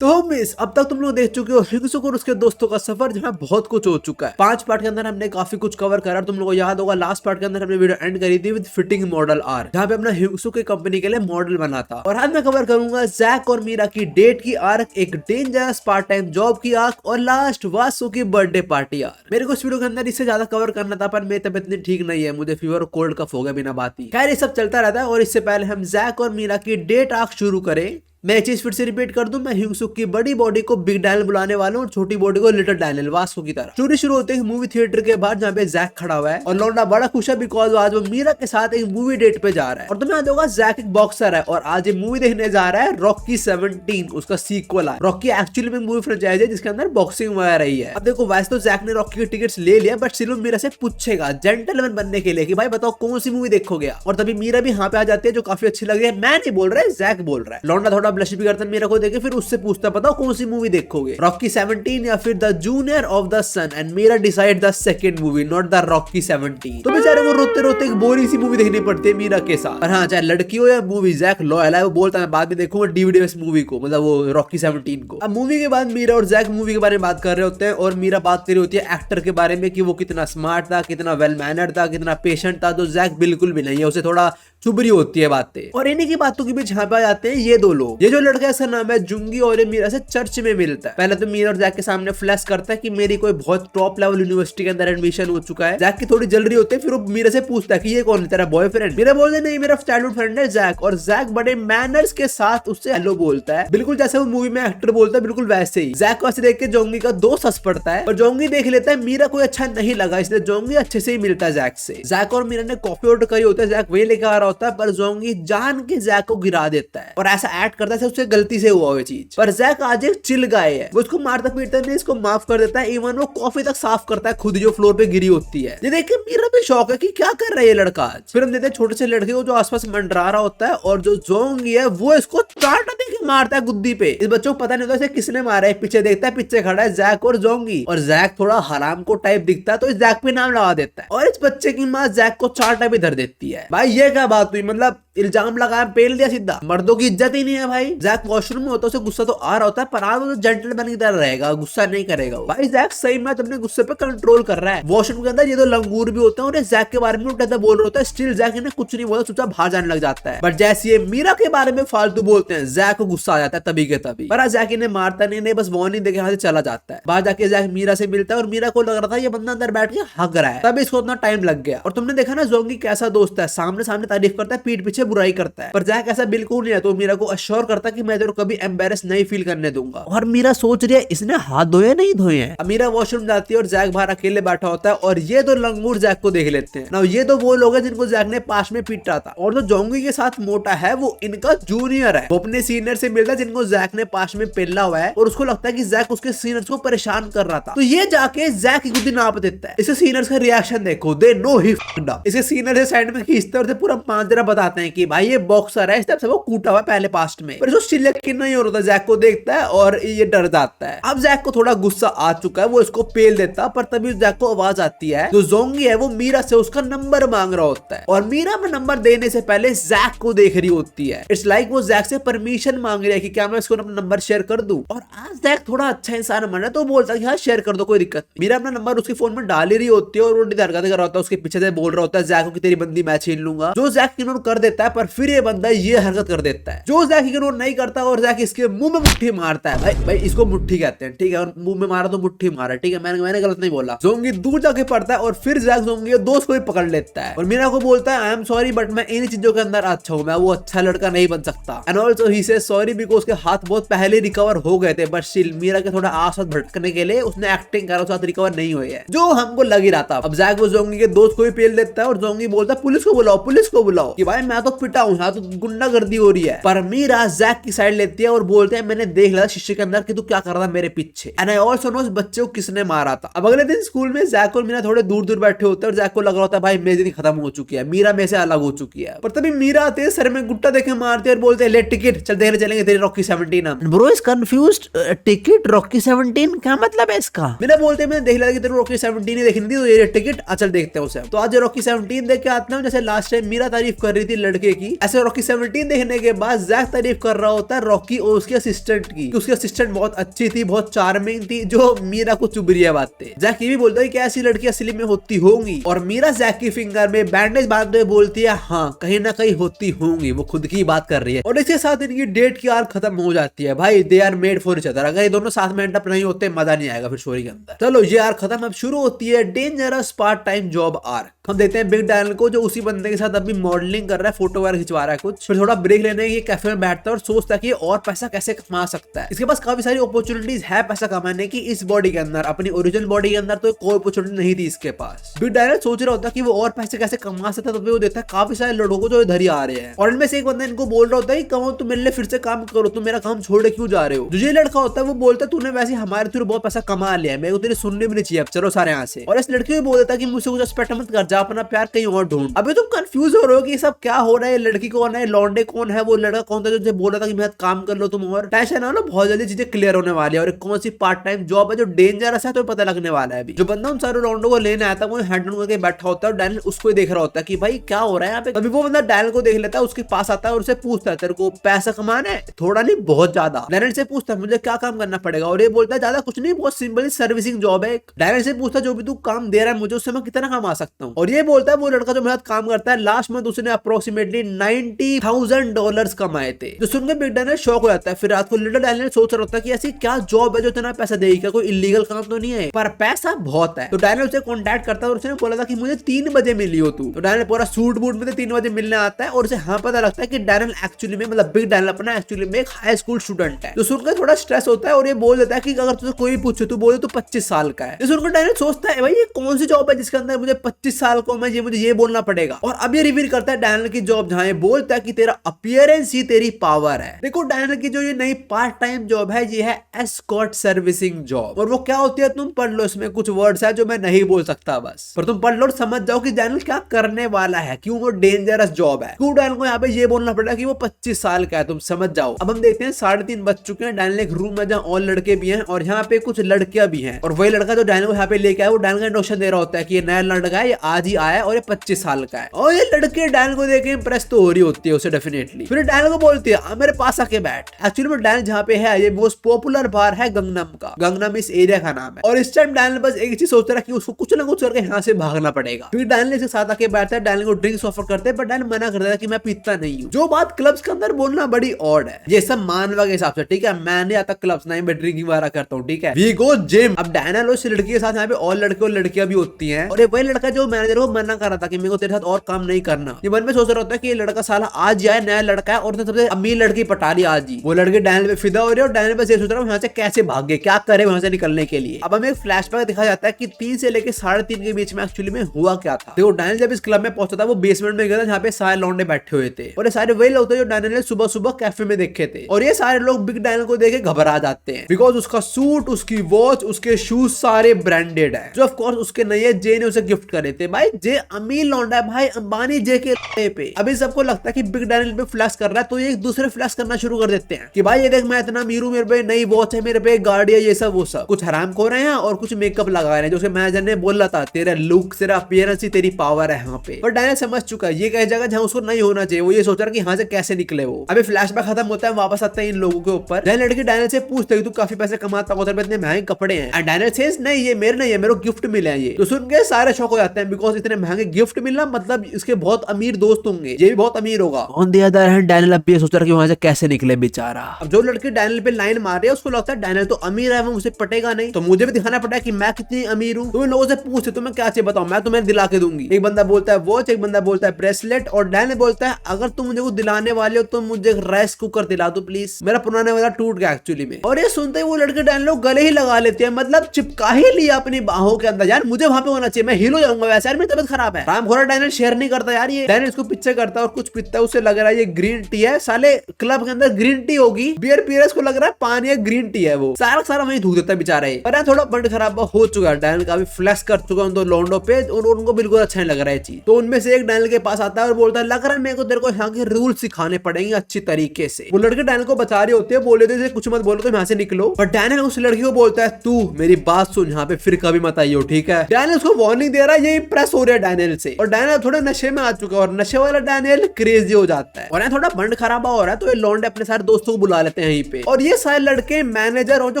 तो मिस अब तक तुम लोग देख चुके हो हिगसुक और उसके दोस्तों का सफर, जहाँ बहुत कुछ हो चुका है। 5 पार्ट के अंदर हमने काफी कुछ कवर करा। तुम लोगों को याद होगा लास्ट पार्ट के अंदर हमने वीडियो एंड करी थी विद फिटिंग मॉडल आर, जहाँ पे अपना हिगसुक की कंपनी के लिए मॉडल बना था। और आज मैं कवर करूंगा जैक और मीरा की डेट की आर्क, एक डेंजरस पार्ट टाइम जॉब की आर्क, और लास्ट वासु की बर्थडे पार्टी आर्क। मेरे को इस वीडियो के अंदर इससे ज्यादा कवर करना था, पर मेरी तबियत इतनी ठीक नहीं है, मुझे फीवर और कोल्ड कफ हो गया बिना बात ही। खैर ये सब चलता रहता है। और इससे पहले हम जैक और मीरा की डेट आर्क शुरू करें, मैं एक चीज फिर से रिपीट कर दूं, मैं हिगसुक की बड़ी बॉडी को बिग डैनियल बुलाने वाला हूं और छोटी बॉडी को लिटिल डैनियल, वास्को की तरह। स्टोरी शुरू होते ही मूवी थिएटर के बाहर, जहां पे जैक खड़ा हुआ है और लौंडा बड़ा खुश है बिकॉज आज वो मीरा के साथ एक मूवी डेट पे जा रहा है। और तुम्हें याद होगा जैक एक बॉक्सर है और आज ये मूवी देखने जा रहा है रॉकी 17, उसका सीक्वल है। रॉकी एक्चुअली में मूवी फ्रेंचाइज है जिसके अंदर बॉक्सिंग वगैरह रही है। अब देखो वैसे तो जैक ने रॉकी के टिकट्स ले लिया, बट सिर्फ मीरा से पूछेगा जेंटलमैन बनने के लिए कि भाई बताओ कौन सी मूवी देखोगे। और तभी मीरा भी यहाँ पे आ जाती है, जो काफी अच्छी लग रही है। मैं नहीं बोल रहा है, जैक बोल रहा है। लौंडा थोड़ा ब्लश भी करता है मीरा को देखे, फिर उससे पूछता बताओ कौन सी मूवी देखोगे, रॉकी 17 या फिर the junior of the son. And Meera decide the second movie, not the Rocky 17। तो बेचारे को रोते रोते एक बोरिंग सी मूवी देखनी पड़ती है मीरा के साथ। और हाँ, चाहे लड़की हो या मूवी, जैक लॉयल है। वो बोलता है मैं बाद में देखूंगा डीवीडी में मूवी को, मतलब वो रॉकी 17 को। अब मूवी के बाद मीरा और जैक मूवी के बारे में बात कर रहे होते हैं और मीरा बात कर रही होती है एक्टर के बारे में कि वो कितना स्मार्ट था, कितना वेल मैनर्ड था, कितना पेशेंट था। तो जैक बिल्कुल भी नहीं है, उसे थोड़ा चुभरी होती है बातें। और इन्हीं की बातों के बीच यहाँ पे आ जाते हैं ये दो लोग। ये जो लड़का है इसका नाम है जुंगी और ये मीरा से चर्च में मिलता है। पहले तो मीरा और जैक के सामने फ्लैश करता है कि मेरी कोई बहुत टॉप लेवल यूनिवर्सिटी के अंदर एडमिशन हो चुका है। जैक की थोड़ी जल रही होती है, फिर वो मीरा से पूछता है कि ये कौन है, तेरा बॉयफ्रेंड? मीरा बोलते नहीं, मेरा चाइल्डहुड फ्रेंड है जैक। और जैक बड़े मैनर्स के साथ उससे हेलो बोलता है, बिल्कुल जैसे वो मूवी में एक्टर बोलता है, बिल्कुल वैसे ही। जैक को ऐसे देख के जोंगी का दोस्त हंस पड़ता है और जोंगी देख लेता है मीरा कोई अच्छा नहीं लगा, इसलिए जोंगी अच्छे से ही मिलता है जैक से। जैक और मीरा ने कॉफी ऑर्डर करी होता है, जैक वही लेकर आ रहा होता है, पर जोंगी जान के जैक को गिरा देता है और ऐसा एक्ट करता है उससे गलती से हुआ वो चीज। पर जैक आज एक चिल गाय है, वो उसको मारता पीटता नहीं, इसको माफ कर देता है। इवन वो कॉफी तक साफ करता है खुद, जो फ्लोर पे गिरी होती है। ये देख के मीरा भी शौक है कि क्या कर रहा है ये लड़का आज। फिर हम देते हैं छोटे से लड़के को जो आसपास मंडरा रहा होता है और जो जोंगी है वो इसको चाटा देके मारता है गुद्दी पे। इस बच्चों को पता नहीं होता इसे किसने मारा है। पीछे देखता है, पीछे खड़ा है जैक और जोंगी, और जैक थोड़ा हराम को टाइप दिखता है तो इस जैक पे नाम लगा देता है। और इस बच्चे की माँ जैक को चाटा भी धर देती है। भाई ये क्या बात हुई, मतलब इल्जाम लगाया पेल दिया सीधा। मर्दों की इज्जत ही नहीं है भाई। जैक वॉशरूम में होता है, उसे गुस्सा तो आ रहा होता है, पर आज वो जेंटलमैन की तरह रहेगा, गुस्सा नहीं करेगा। भाई जैक सही में अपने गुस्से पे कंट्रोल कर रहा है। वॉशरूम के अंदर ये दो लंगूर भी होते हैं और ये जैक के बारे में उल्टा बोल रहा होता है। स्टिल जैक इन्हें कुछ नहीं बोलता, चुपचाप बाहर जाने लग जाता है। बट जैसे ये मीरा के बारे में फालतू बोलते हैं, जैक को गुस्सा आ जाता है तभी के तभी। पर जैक इन्हें मारता नहीं, बस वार्निंग देके यहाँ से चला जाता है। बाहर जाके जैक मीरा से मिलता है और मीरा को लग रहा था ये बंदा अंदर बैठ के हग रहा है, तभी इसको उतना टाइम लग गया। और तुमने देखा ना जोंगी कैसा दोस्त है, सामने सामने तारीफ करता है, पीठ पीछे बुराई करता है। पर जैक ऐसा बिल्कुल नहीं है, तो मीरा को अश्योर करता कि मैं तेरे को कभी एम्बेरस नहीं फील करने दूंगा। और मीरा सोच रही है इसने हाथ धोए नहीं धोए हैं। अब मीरा वॉशरूम जाती है और जैक बाहर अकेले बैठा होता है और ये दो लंगूर जैक को देख लेते हैं ना। ये तो वो लोग हैं जिनको जैक ने पास में पीटा था। और जो जोंगी के साथ मोटा है वो इनका जूनियर है, वो अपने सीनियर से मिलता है जिनको जैक ने पास में पेला हुआ है। और उसको लगता है कि जैक उसके सीनियर्स को परेशान कर रहा था, तो ये जाके जैक की गुद्दी नाप देता है। इसके सीनियर्स का रिएक्शन देखो, they know he fucked up. इसके सीनियर से साइड में खींचते और पूरा मांजरा बताते हैं कि भाई ये बॉक्सर है, इस तरह से वो कूटा हुआ पहले पास्ट में। पर इसको यकीन नहीं हो रहा था, जैक को देखता है और ये डर जाता है। अब जैक को थोड़ा गुस्सा आ चुका है, वो इसको पेल देता, पर तभी जैक को आवाज आती है, जो जोंगी है वो मीरा से उसका नंबर मांग रहा होता है। और मीरा में नंबर देने से पहले जैक को देख रही होती है। इट्स लाइक वो जैक से परमिशन मांग रही है कि क्या मैं इसको अपना नंबर शेयर कर दूं। और आज जैक थोड़ा अच्छा इंसान बना है तो बोलता है कि हाँ शेयर कर दो, कोई दिक्कत नहीं। मीरा अपना नंबर उसके फोन में डाल ही रही होती है और वो हरकत कर रहा होता है, उसके पीछे से बोल रहा होता है जैक को कि तेरी बंदी मैं छीन लूंगा। जो जैक इग्नोर कर देता है, पर फिर ये बंदा ये हरकत कर देता है जो जैक इग्नोर नहीं करता और जैक इसके मुंह में मुट्ठी मारता है। भाई इसको मुट्ठी कहते हैं, ठीक है, और मुंह में मारा तो मुट्ठी मारा, ठीक है, मैंने गलत नहीं बोला। जोंगी दूर जाके पड़ता है और फिर जैक जोंगी के दोस्त को भी पकड़ लेता है और मीरा को बोलता है आई एम सॉरी बट मैं इन चीजों के अंदर अच्छा हूँ, मैं वो अच्छा लड़का नहीं बन सकता। एंड ऑल्सो ही से सॉरी बिकॉज़ उसके हाथ बहुत पहले रिकवर हो गए थे, बट स्टिल मीरा के थोड़ा आस पास भटकने के लिए उसने एक्टिंग करा, उसके साथ रिकवर नहीं हुए है, जो हमको लग ही रहा था। अब जैक वो जोंगी के दोस्त को भी पेल देता है और जोंगी बोलता है पुलिस को बुलाओ कि भाई मैं तो पिटा हूँ, यहाँ तो गुंडागर्दी हो रही है। पर मीरा जैक की साइड लेती है और बोलते हैं मैंने देख लिया शीशे के अंदर कि तू क्या कर रहा था मेरे पीछे। एंड आई आल्सो नो इस बच्चे को किसने मारा था। अब अगले दिन स्कूल में जैक और मीरा थोड़े दूर दूर बैठे होते हैं और जैक को लग रहा होता है भाई मेरी जिंदगी खत्म हो चुकी है, मीरा में से अलग हो चुकी है। पर तभी मीरा आते हैं, सर में गुट्टा देके मारते और बोलते हैं ले टिकट, चल देखने चलेंगे तेरी Rocky 17। Bro is confused, ticket Rocky 17 क्या मतलब है इसका? मीरा बोलते हैं मैंने देख लिया कि तेरे रॉकी 17 ही देखनी थी, तो ये टिकट चल देखते हैं उसे। तो आज रॉकी 17 देख के आते हैं। जैसे लास्ट टाइम मीरा तारीफ कर रही थी लड़के की। ऐसे रॉकी 17 देखने के बाद जैक तारीफ कर रहा होता है रॉकी और उसके असिस्टेंट की, उसकी असिस्टेंट बहुत अच्छी थी, बहुत चार्मिंग थी, जो मीरा को चुभ रही है बातें। जैक ये भी बोलता है कि ऐसी लड़की असली में होती होंगी, और मीरा जैक की फिंगर में बैंडेज बांधते हुए बोलती है हाँ कहीं ना कहीं होती होंगी, वो खुद की बात कर रही है। और इसके साथ इनकी डेट की आर्क खत्म हो जाती है। भाई they are made for each other, अगर ये दोनों साथ में एंड अप नहीं होते मजा नहीं आएगा फिर स्टोरी के अंदर। चलो ये आर्क खत्म, अब शुरू होती है dangerous part time job arc. हम देखते हैं बिग डैनियल को जो उसी बंदे के साथ अभी मॉडलिंग कर रहा है, फोटो वगैरह खिंचवा रहा है कुछ, फिर थोड़ा ब्रेक लेने के कैफे में बैठता है और सोचता है कि और पैसा कैसे कमा सकता है। इसके पास काफी सारी अपॉर्चुनिटीज है पैसा कमाने की इस बॉडी के अंदर, अपनी ओरिजिनल बॉडी के अंदर तो कोई अपॉर्चुनिटी नहीं थी इसके पास। बिग डैनियल सोच रहा होता है कि वो और पैसे कैसे कमा सकता है, तो वो देखता है काफी सारे लड़कों को जो इधर ही आ रहे हैं, और इनमें से एक बंदा इनको बोल रहा होता है कि कहो तुम मेरे लिए फिर से काम करो, तुम मेरा काम छोड़ क्यों जा रहे हो। जो ये लड़का होता है वो बोलता है तूने वैसे हमारे थ्रू बहुत पैसा कमा लिया है, मेरे को तेरे सुनने भी नहीं चाहिए, अब चलो सारे यहाँ से। और इस लड़के भी बोल देता है कि मुझसे कुछ एक्सपेक्ट मत कर, जा अपना प्यार कहीं और ढूंढ। अभी तुम कंफ्यूज हो रहे हो कि ये सब क्या हो रहा है, लड़की कौन है, लौंडे कौन है, वो लड़का कौन था जो बोल रहा था कि मेरा काम कर लो तुम, और टेंशन है ना, बहुत जल्दी चीजें क्लियर होने वाली है। और कौन सी पार्ट टाइम जॉब है जो डेंजरस है तो पता लगने वाला है। अभी जो बंदा उन सारे लौंडों को लेने आया था वो हैंड करके बैठा होता है, और डैनियल उसको ही देख रहा होता है कि भाई क्या हो रहा है यहाँ पे। अभी वो बंदा डैनियल को देख लेता है, उसके पास आता है और उसे पूछता है तेरे को पैसा कमाना है, थोड़ा नहीं बहुत ज्यादा। डैनियल से पूछता है मुझे क्या काम करना पड़ेगा, और ये बोलता है ज्यादा कुछ नहीं, बहुत सिंपल सर्विसिंग जॉब है। डैनियल से पूछता है जो भी तू काम दे रहा है मुझे उससे मैं कितना कमा सकता हूँ, और ये बोलता है वो लड़का जो मेरे साथ काम करता है लास्ट मंथ उसने अप्रोक्सीमेटली $90,000 कमाए थे। जो सुनकर बिग डैनियल शॉक हो जाता है। फिर रात को लिटिल डैनियल सोच रहा होता है कि ऐसी क्या जॉब है जो इतना पैसा देगी, क्या कोई इलीगल काम तो नहीं है, पर पैसा बहुत है। तो डैनियल उसे कॉन्टैक्ट करता है और उसने बोला था कि मुझे 3 बजे मिली हो तू। तो डैनियल पूरा सूट बूट में 3 बजे मिलने आता है, और उसे हाँ पता लगता है कि डैनियल एक्चुअली में मतलब बिग डैनियल अपना एक्चुअली में एक हाई स्कूल स्टूडेंट है। तो सुनकर थोड़ा स्ट्रेस होता है और ये बोल देता है कि अगर तुझे कोई पूछे तो बोले तो 25 साल का है। तो सुनकर डैनियल सोचता है भाई ये कौन सी जॉब है जिसके अंदर मुझे 25 साल को मैं मुझे ये बोलना पड़ेगा। और अब ये रिवील करता है डैनियल की जॉब, जहां ये बोलता है कि तेरा अपीयरेंस ही तेरी पावर है। देखो डैनियल की जो ये नई पार्ट टाइम जॉब है ये है एस्कॉर्ट सर्विसिंग जॉब, और वो क्या होती है तुम पढ़ लो, इसमें कुछ वर्ड्स है जो मैं नहीं बोल सकता बस, पर तुम पढ़ लो समझ जाओ कि डैनियल क्या करने वाला है, क्यों वो डेंजरस जॉब है, क्यों डैनियल को यहाँ पे ये बोलना पड़ा कि वो 25 साल का है, तुम समझ जाओ। अब हम देखते हैं 3:30 बज चुके हैं। डैनियल एक रूम में जहाँ और लड़के भी हैं और यहाँ पे कुछ लड़कियां भी हैं, और वही लड़का जो डैनियल को यहाँ पे लेके आया वो डैनियल का इंट्रोडक्शन दे रहा होता है कि ये नया लड़का है, ये आज ही आया और ये 25 साल का है। और ये लड़के डैनियल को देख के इंप्रेस तो हो रही होती है उसे डेफिनेटली। फिर डैनियल को बोलती है मेरे पास आके बैठ। एक्चुअली में डैनियल जहाँ पे है ये मोस्ट पॉपुलर बार है गंगनम का, गंगनम इस एरिया का नाम है। और इस टाइम डैनियल बस एक चीज सोच रहा है कि उसको कुछ ना कुछ करके यहाँ से भागना पड़ेगा। फिर डैनियल इसके साथ आके बैठता है, डैनियल को ड्रिंक्स ऑफर करते हैं, पर डैनियल मना कर देता है कि मैं पीता नहीं हूँ, जो बात क्लब्स के अंदर बोलना बड़ी ऑड है। ये सब मानवा के हिसाब से ठीक है, मैं नहीं आता क्लब्स, नहीं मैं ड्रिंकिंग वगैरह करता हूँ, ठीक है, वी गो जिम। अब डैनियल उस लड़की के साथ यहाँ पे और लड़के और लड़कियां भी होती हैं, और वही लड़का जो मैनेजर को मना कर रहा था कि मेरे को तेरे साथ और काम नहीं करना, ये मन में सोच रहा होता है कि ये लड़का साला आज जाए, नया लड़का है और उसने सबसे अमीर लड़की पटा ली आज ही। वो लड़के डैनियल पे फिदा हो रहे और डैनियल बस ये सोच रहा है यहाँ से कैसे भागे, क्या करे वहां से निकलने के लिए। अब हमें एक फ्लैशबैक दिखा जाता है कि 3 से लेके 3:30 के बीच में एक्चुअली में हुआ क्या था। देखो डैनियल जब इस क्लब में पहुंचा था वो बेसमेंट में गया था जहाँ पे सारे लौंडे बैठे हुए थे, और ये सारे वही लोग थे जो डैनियल ने सुबह सुबह कैफे में देखे थे। और ये सारे लोग बिग डैनियल को देख के घबरा जाते हैं, बिकॉज उसका सूट, उसकी वॉच, उसके शूज सारे ब्रांडेड है, जो ऑफ कोर्स उसके नए जे ने उसे गिफ्ट करे थे। भाई जे अमीर लौंडा है, भाई अंबानी जे के पे। अभी सबको लगता है कि बिग डैनियल पे फ्लैश कर रहा है, तो ये एक दूसरे फ्लैश करना शुरू कर देते हैं कि भाई ये देख मैं इतना अमीर हूं, मेरे पे नई वॉच है, मेरे पे गाड़ी है, ये सब वो सब। कुछ हराम खो रहे हैं और कुछ मेकअप लगा रहे हैं, जो उसके मैनेजर ने बोला था तेरा लुक, तेरा अपीयरेंस ही तेरी पावर है यहाँ पे। पर डैनियल समझ चुका है ये कई जगह जहाँ उसको नहीं होना चाहिए, वो ये सोच रहा है कि यहाँ से कैसे निकले वो। अभी फ्लैशबैक खत्म होता है, वापस आते हैं इन लोगों के ऊपर। लड़की डैनियल से पूछते है तू काफी पैसे कमाता होगा, इतने महंगे कपड़े हैं, एंड डैनियल सेज नहीं ये मेरे नहीं है, मेरे को गिफ्ट मिले हैं। ये तो सुन के सारे शौक हो जाते हैं, बिकॉज इतने महंगे गिफ्ट मिलना मतलब इसके बहुत अमीर दोस्त होंगे, ये भी बहुत अमीर होगा। On the other hand Daniel अब ये सोच रहा है कि वहां से कैसे निकले बेचारा। अब जो लड़की डैनियल पे लाइन मार रही है उसको लगता है डैनियल तो अमीर है, वो मुझे पटेगा नहीं, तो मुझे भी दिखाना पड़ा कि मैं कितनी अमीर हूँ। तुम लोगों से पूछते तुम्हें क्या चाहिए बताओ, मैं तुम्हें दिला के दूंगी। एक बंदा बोलता है वॉच, एक बंदा बोलता है ब्रेसलेट, और डैनियल बोलता है अगर तुम मुझे वो दिलाने वाले हो तो मुझे राइस कुकर दिला दो प्लीज, मेरा पुराने वाला टूट गया एक्चुअली में। और ये सुनते ही वो लड़के डैनियल को गले ही लगा लेते हैं, मतलब चिपका ही लिया अपनी बाहों के अंदर। यार मुझे वहां पे होना चाहिए, मैं हील हो जाऊंगा वैसे, यार मेरी तबीयत खराब है। रामखोरा डैनियल शेयर नहीं करता यार, ये डैनियल इसको पीछे करता है और कुछ पीता है, उसे लग रहा है ये ग्रीन टी है, साले क्लब के अंदर ग्रीन टी होगी, बियर पी रहा है, इसको लग रहा है पानी है, ग्रीन टी है, वो सारा वहीं थूक देता है बेचारा ही। पर थोड़ा बंड खराब हो चुका है, डैनियल काफी फ्लैश कर चुका है उन दो लौंडों पे, उनको बिल्कुल अच्छा नहीं लग रहा है चीज। तो उनमें से एक डैनियल के पास आता है और बोलता है लग रहा है मेरे को तेरे को यहाँ के रूल सिखाने पड़ेंगे अच्छी तरीके से। वो लड़के डैनियल को बचा रहे होते हैं, बोले थे कुछ मत बोलो, तुम यहाँ से निकलो। पर डैनियल उस लड़की को बोलता है तू मेरी बात सुन, यहाँ पे फिर कभी मत आइयो, ठीक है। डैनियल उसको वार्निंग दे रहा है, ये इंप्रेस इम्प्रेस हो रहा है डैनियल से, और डैनियल थोड़ा नशे में आ चुका है और नशे वाला डैनियल क्रेजी हो जाता है और यहाँ थोड़ा बंड खराबा हो रहा है। तो ये लौंडे अपने सारे दोस्तों को बुला लेते हैं यहीं पे, और ये सारे लड़के मैनेजर और जो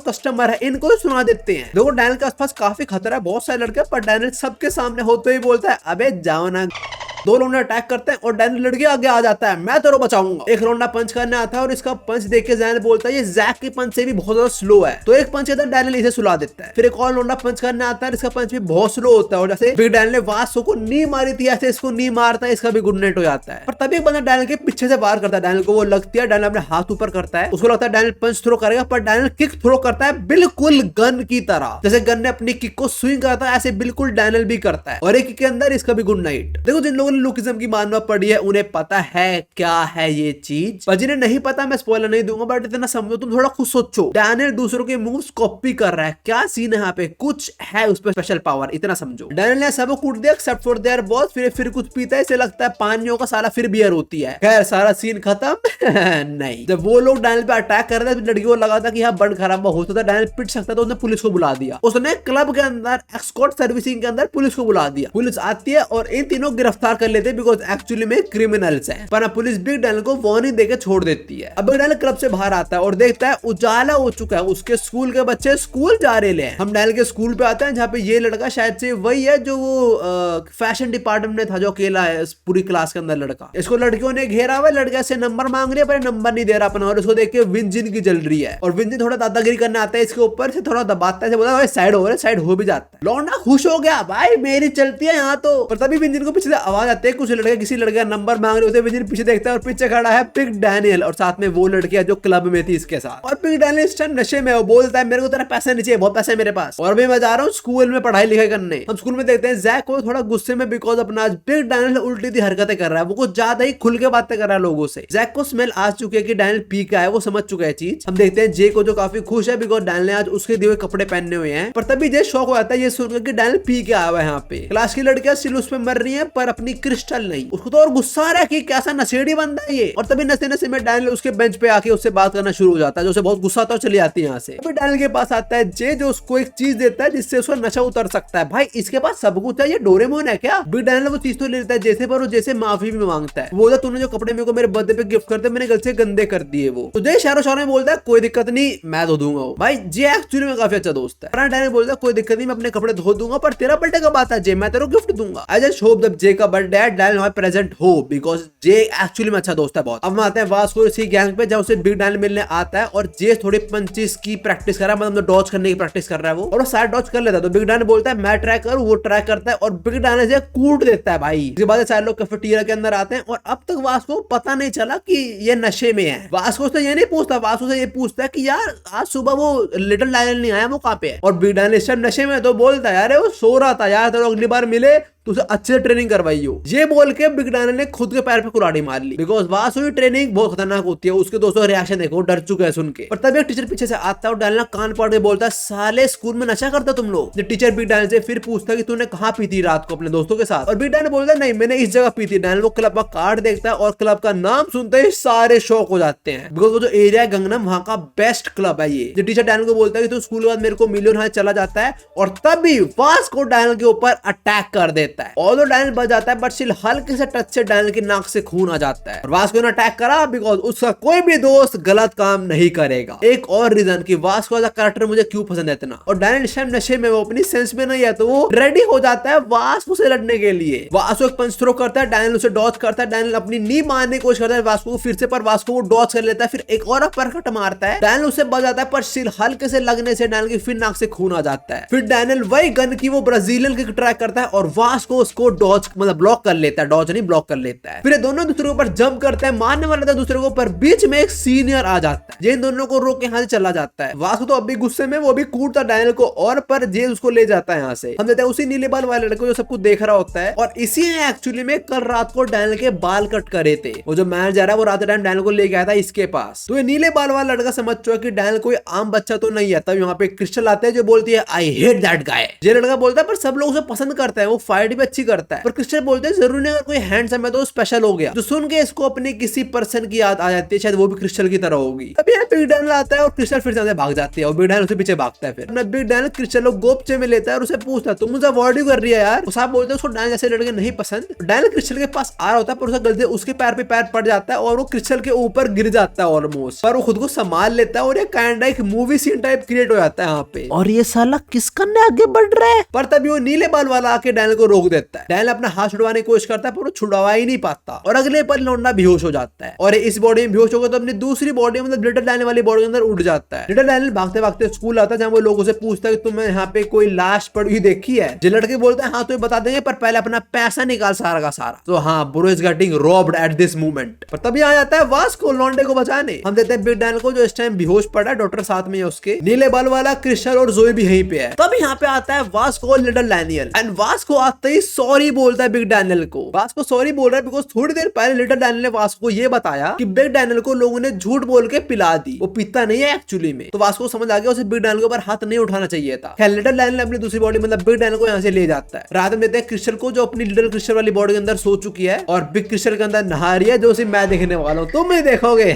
कस्टमर है इनको ही सुना देते हैं। देखो डैनियल के आसपास काफी खतरा है, बहुत सारे लड़के, पर डैनियल सबके सामने होते ही बोलता है अबे जाओ ना। दो लौंडे अटैक करते हैं और डैनियल लड़के आगे आ जाता है, मैं तेरे बचाऊंगा। एक लौंडा पंच करने आता है और इसका पंच देख के डैनियल बोलता है ये जैक की पंच से भी बहुत ज्यादा स्लो है, तो एक पंच इधर डैनियल इसे सुला देता है। फिर एक और लौंडा पंच करने आता है, इसका पंच भी बहुत स्लो होता है और जैसे फिर डैनियल ने वासो को नी मारी थी ऐसे इसको नी मारता है, इसका भी गुड नाइट हो जाता है। पर तभी एक बंदा डैनियल के पीछे से वार करता है, डैनियल को वो लगती है, डैनियल अपने हाथ ऊपर करता है, उसको लगता है डैनियल पंच थ्रो करेगा, पर डैनियल किक थ्रो करता है बिल्कुल गन की तरह, जैसे गन ने अपनी किक को स्विंग करता है ऐसे बिल्कुल डैनियल भी करता है, और एक किक के अंदर इसका भी गुड नाइट। देखो जिन लोगों ने लुकिज्म की मानना पड़ी है उन्हें पता है क्या है ये चीज, पर जिन्हें नहीं पता मैं स्पॉइलर नहीं दूंगा, बट इतना समझो, तुम थोड़ा खुद सोचो, डैनियल दूसरों के मूव्स कॉपी कर रहा है, क्या सीन है यहाँ पे, कुछ है उस पर स्पेशल पावर, इतना समझो। डैनियल ने सब कूट दिया एक्सेप्ट फॉर देयर बॉस, फिर कुछ पीता है, इसे लगता है पानियों का सारा फिर बियर होती है। खैर सारा सीन खत्म नहीं, जब वो लोग डैनियल पे अटैक कर रहे थे लड़की को लगा था कि यहाँ बंड खराब होता था, डैनियल पिट सकता था, उसने पुलिस को बुला दिया, उसने क्लब के अंदर एस्कॉर्ट सर्विसिंग के अंदर पुलिस को बुला दिया। पुलिस आती है और इन तीनों गिरफ्तार कर लेते बिकॉज एक्चुअली में क्रिमिनल्स हैं, पर पुलिस बिग डैनियल को वार्निंग देकर छोड़ देती है। अब बिग डैनियल क्लब से बाहर आता है और देखता है उजाला हो चुका है, उसके स्कूल के बच्चे स्कूल जा रहे हैं। हम डैनियल के स्कूल पे आते हैं जहाँ पे ये लड़का शायद से वही है जो वो फैशन डिपार्टमेंट में था, जो अकेला है पूरी क्लास के अंदर लड़का। इसको लड़कियों ने घेरा हुआ, लड़का से नंबर मांग रही है पर नंबर नहीं दे रहा अपना, और उसको देख के विंजिन की जल रही है, और विंजिन थोड़ा दादागिरी करने आता है इसके ऊपर से, थोड़ा दबाता है, बोला साइड हो रहा है, साइड हो भी जाता है। लौंडा खुश हो गया, भाई मेरी चलती है यहाँ तो। पर तभी विंजिन को पीछे से आवाज आती है, कुछ लड़के किसी लड़के का नंबर मांग रहे होते, विंजिन पीछे देखता है और पीछे खड़ा है बिग डैनियल और साथ में वो लड़की है जो क्लब में थी इसके साथ। और बिग डैनियल इस टाइम नशे में, वो बोलता है मेरे को तेरा पैसा नहीं चाहिए, बहुत पैसा है मेरे पास और भी मैं जा रहा हूँ स्कूल में पढ़ाई लिखाई करने। हम स्कूल में देखते हैं जैक को थोड़ा गुस्से में बिकॉज अपना बिग डैनियल उल्टी सी हरकतें कर रहा है, वो कुछ ज्यादा ही खुल के बातें कर रहा है लोगों से। जैक को स्मेल आ चुकी है कि डैनियल पी का है, वो समझ चुका है चीज। हम देखते हैं जे को जो काफी खुश है बिकॉज डैनियल ने आज उसके दिए हुए कपड़े पहने हुए हैं, पर तभी जे शौक हो जाता है ये सुनकर कि डैनियल पी के आया हुआ है यहाँ पे। क्लास की लड़कियां स्टिल उस पे मर रही है पर अपनी क्रिस्टल नहीं। उसको तो और गुस्सा आ रहा है कि कैसा नशेड़ी बंदा है ये, और तभी नशे नशे में डैनियल उसके बेंच पे आके उससे बात करना शुरू हो जाता है, जो उसे बहुत गुस्सा आता है, चली जाती है यहाँ से। तभी डैनियल के पास आता है जे जो उसको एक चीज देता है जिससे उसका नशा उतर सकता है। भाई इसके पास सब कुछ है, ये डोरेमोन है क्या? बिग डैनियल वो चीज तो ले लेता है जैसे, पर वो जैसे माफी भी मांगता है, बोलता तूने जो कपड़े मेरे को मेरे बर्थडे पे गिफ्ट करते मैंने गलती से गंदे कर दिए वो, तो जय शहरों में बोलता है कोई दिक्कत नहीं मैं धो दूंगा। भाई जे एक्चुअली में काफी अच्छा दोस्त है। डैनियल बोलता है कोई दिक्कत नहीं मैं अपने कपड़े धो दूंगा, पर तेरा बर्थडे कब आता है जे, मैं तेरे को गिफ्ट दूंगा। आई जस्ट होप जब जे का बर्थडे है डैनियल वहां प्रेजेंट हो बिकॉज जे एक्चुअली में अच्छा दोस्त है बहुत। अब आते हैं वास्को इसी गैंग पे जब उसे बिग डैनियल मिलने आता है और जे थोड़ी पंचेस की प्रैक्टिस कर रहा है, मतलब डॉज करने की प्रैक्टिस कर रहा है वो, और साइड डॉज कर लेता है। तो बिग डैनियल बोलता है मैं ट्राई करूं, वो ट्राई करता है और बिग डैनियल से कूट देता है। भाई इसके बाद सारे लोग कैफेटेरिया के अंदर आते हैं और अब तक वास्को पता नहीं चला कि ये नशे में है। वास्को से ये नहीं पूछता, वास्को से ये पूछता है कि यार आज सुबह वो लिटिल डैनियल नहीं आया, वो कहाँ पे है? और बिग डैनियल इस टाइम नशे में तो बोलता है यार वो सो रहा था यार, तो अगली बार मिले तो उसे अच्छे से ट्रेनिंग करवाई हो। ये बोल के बिग डैनियल ने खुद के पैर पे कुल्हाड़ी मार ली बिकॉज वासु की ट्रेनिंग बहुत खतरनाक होती है। उसके दोस्तों का रिएक्शन देखो, डर चुके हैं सुन के। और तभी एक टीचर पीछे से आता है और डैनियल कान पकड़ के बोलता है साले स्कूल में नशा करता तुम लोग। टीचर बिग डैनियल से फिर पूछता है कि तूने कहाँ पी थी रात को अपने दोस्तों के साथ, और बिग डैनियल बोलता है नहीं मैंने इस जगह पी थी। डैनियल वो क्लब का कार्ड देखता है और क्लब का नाम सुनते ही सारे शौक हो जाते हैं बिकॉज वो जो एरिया है गंगनम वहां का बेस्ट क्लब है ये। जो टीचर डैनियल को बोलता है कि तू स्कूल के बाद मेरे को मिलियन हाथ चला जाता है, और तभी वास्को डैनियल के ऊपर अटैक कर देता है। और डैनियल बच जाता है बट स्टिल हल्के से टच से डैनियल की नाक से खून आ जाता है। और वास्को ने अटैक करा बिकॉज उसका कोई भी दोस्त गलत काम नहीं करेगा। एक और रीजन कि वास्को का कैरेक्टर मुझे क्यों पसंद है इतना। और डैनियल इस टाइम नशे में, वो अपनी सेंस में नहीं है, तो वो रेडी हो जाता है वास्को से लड़ने के लिए। वास्को एक पंच थ्रो करता है, डैनियल उसे डॉज करता है, डैनियल अपनी नी मारने की कोशिश करता है वास्को को फिर से, पर वास्को वो डॉज कर लेता है। फिर एक और अपरकट मारता है, डैनियल उसे बच जाता है पर स्टिल हल्के से लगने से डैनियल की फिर नाक से खून आ जाता है। फिर डैनियल वही गन की वो ब्राजीलियन किक ट्राई करता है और वास्को उसको डॉज मतलब ब्लॉक कर लेता है, डॉज नहीं ब्लॉक कर लेता है। फिर दोनों दूसरे के ऊपर जंप करते हैं, मारने वाला था दूसरे को, पर बीच में एक सीनियर आ जाता है, जे इन दोनों को रोक के यहाँ से चला जाता है। वास्को तो अभी गुस्से में, वो भी कूटता डैनियल को, और पर जे उसको ले जाता है यहाँ से। हम देते हैं उसी नीले बाल वाले लड़के को जो सब कुछ देख रहा होता है, और इसी ने एक्चुअली में कल रात को डैनियल के बाल कट करे थे। वो जो मैनेजर है वो रात टाइम डैनियल को लेके आया था इसके पास। तो ये नीले बाल वाला लड़का समझ चुका कि डैनियल कोई आम बच्चा तो नहीं है। तब यहाँ पे क्रिस्टल आते हैं जो बोलती है आई हेट दैट गाय। ये लड़का बोलता है पर सब लोग उसे पसंद करते हैं, वो फाइट पर्सनालिटी भी अच्छी करता है। पर क्रिस्टल बोलते हैं जरूरी नहीं अगर कोई हैंडसम है तो स्पेशल हो गया। जो सुन के इसको अपनी किसी पर्सन की याद आ जाती है, शायद वो भी क्रिस्टल की तरह होगी। अभी यहाँ बिग डैनियल आता है और क्रिस्टल फिर से भाग जाती है और बिग डैनियल उसके पीछे भागता है। फिर बिग डैनियल क्रिस्टल को गोपचे में लेता है और उसे पूछता है तुम मुझे अवॉइड क्यों कर रही है यार। साहब बोलते हैं उसको डैनियल जैसे लड़के नहीं पसंद। डैनियल क्रिस्टल के पास आ रहा होता है पर उसका गलती उसके पैर पे पैर पड़ जाता है और वो क्रिस्टल के ऊपर गिर जाता है ऑलमोस्ट, पर वो खुद को संभाल लेता है और ये काइंड एक मूवी सीन टाइप क्रिएट हो जाता है यहाँ पे। और ये साला किस करने आगे बढ़ रहा है। पर तभी वो नीले बाल वाला आके डैनियल को रोक देता है। डैनियल अपना हाथ छुड़वाने की कोशिश करता है पर वो छुड़वा ही नहीं पाता और अगले पल लौंडा बेहोश हो जाता है। और इस बॉडी में बेहोश होगा तो अपनी दूसरी बॉडी मतलब लिटिल डैनियल वाली बॉडी के अंदर उड़ जाता है। लिटिल डैनियल भागते भागते स्कूल आता है जहाँ वो लोगों से पूछता है कि तुमने यहाँ पे कोई लाश पड़ी हुई देखी है। जो लड़के बोलते हैं हाँ तो बता देंगे पर पहले अपना पैसा निकाल सारा का सारा। तो हाँ bro is getting robbed at this moment. पर तभी आ जाता है वास्को लौंडे को बचाने। हम देते हैं बिग डैनियल को जो इस टाइम बेहोश पड़ा है, डॉक्टर साथ में है उसके। नीले बाल वाला क्रिस्टल और जोई भी यहीं पे है। तब यहाँ पे आता है वास्को और लिटिल डैनियल एंड वास्को आते ही सॉरी बोलता है बिग डैनियल को। वास्को सॉरी बोल रहा है बिकॉज थोड़ी देर पहले लिटिल डैनियल ने वास्को को ये बताया कि बिग डैनियल को लोगों ने झूठ बोल के पिला दी, वो पीता नहीं है एक्चुअली में। तो वास्को समझ आ गया उसे बिग डैनियल के ऊपर हाथ नहीं उठाना चाहिए था। खैर लिटिल डैनियल अपनी दूसरी बॉडी मतलब बिग डैनियल को यहाँ से ले जाता है। रात में देते हैं क्रिस्टल को जो अपनी लिटिल क्रिस्टल वाली बॉडी के अंदर सो चुकी है और बिग क्रिस्टल के अंदर नहा रही है, जो उसे मैं देखने वाला हूँ, तुम ही देखोगे।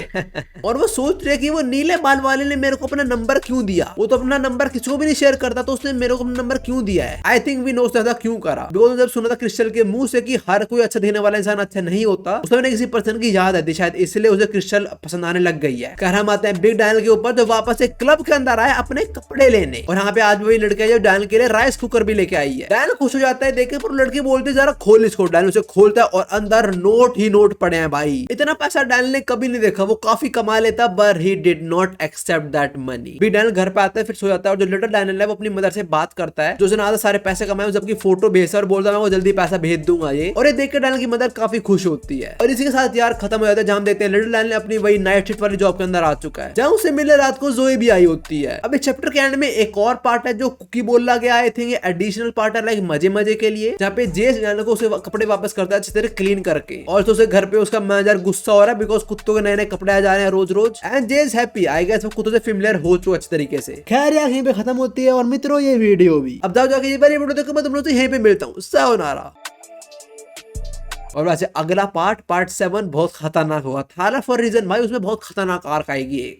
और वो सोच रही है कि वो नीले बाल वाले ने मेरे को अपना नंबर क्यों दिया, वो तो अपना नंबर किसी को भी नहीं शेयर करता तो उसने मेरे को अपना नंबर क्यों दिया है। आई थिंक वी नो ऐसा क्यों करा बिकॉज जब सुना था क्रिस्टल के मुंह से कि हर कोई अच्छा देने वाला इंसान अच्छा नहीं होता, उसने किसी पर्सन की याद आती शायद, इसलिए उसे क्रिस्टल पसंद आने लग गई है। कर हम आते हैं बिग डैनियल के ऊपर जो वापस एक क्लब के अंदर आया अपने कपड़े लेने। और यहाँ पे आज वही लड़के जो डैनियल के लिए राइस कुकर भी लेके आई है। डैनियल खुश हो जाता है देखे पर लड़की बोलते जरा खोल इसको। डैनियल उसे खोलता है और अंदर नोट ही नोट पड़े हैं भाई। इतना पैसा डैनियल ने कभी नहीं देखा, वो काफी कमा लेता but he did not accept that money. Big Daniel घर पे आता है फिर सो जाता है और जो लिटिल डैनियल है वो अपनी मदर से बात करता है जो उसने आधा सारे पैसे कमाए जबकि फोटो भेजता है और बोलता है मैं वो जल्दी पैसा भेज दूंगा ये। और ये देख के डैनियल की मदर काफी खुश होती है। और इसी के साथ यार खत्म हो जाता है जहाँ देखते हैं लिटिल डैनियल अपनी वही नाइट शिफ्ट वाली जॉब के अंदर आ चुका है जहाँ उसे मिले रात को जोई भी आई होती है। अब इस चैप्टर के एंड में एक और पार्ट है जो कुकी बोला गया आई थिंक एडिशनल पार्ट है लाइक मजे मजे के लिए, जहाँ पे जेस डैनियल को उसे कपड़े वापस करता है अच्छी तरह क्लीन करके। और तो उसे घर पे उसका मैनेजर गुस्सा हो रहा है बिकॉज कुत्तों के नए नए कपड़े आ जा रहे हैं रोज रोज एंड जेस हैप्पी आई गेस वो कुत्तों से फेमिलियर हो चुका अच्छी तरीके से। खैर यार यहीं पे खत्म होती है और मित्रों ये वीडियो भी। अब जाओ जाके ये वीडियो देखो, मैं तुम लोग तो यहीं पे मिलता हूँ। सायोनारा। और वैसे अगला पार्ट 7 बहुत खतरनाक होगा। थाला फॉर रीजन भाई उसमें बहुत खतरनाक आर्क आएगी एक।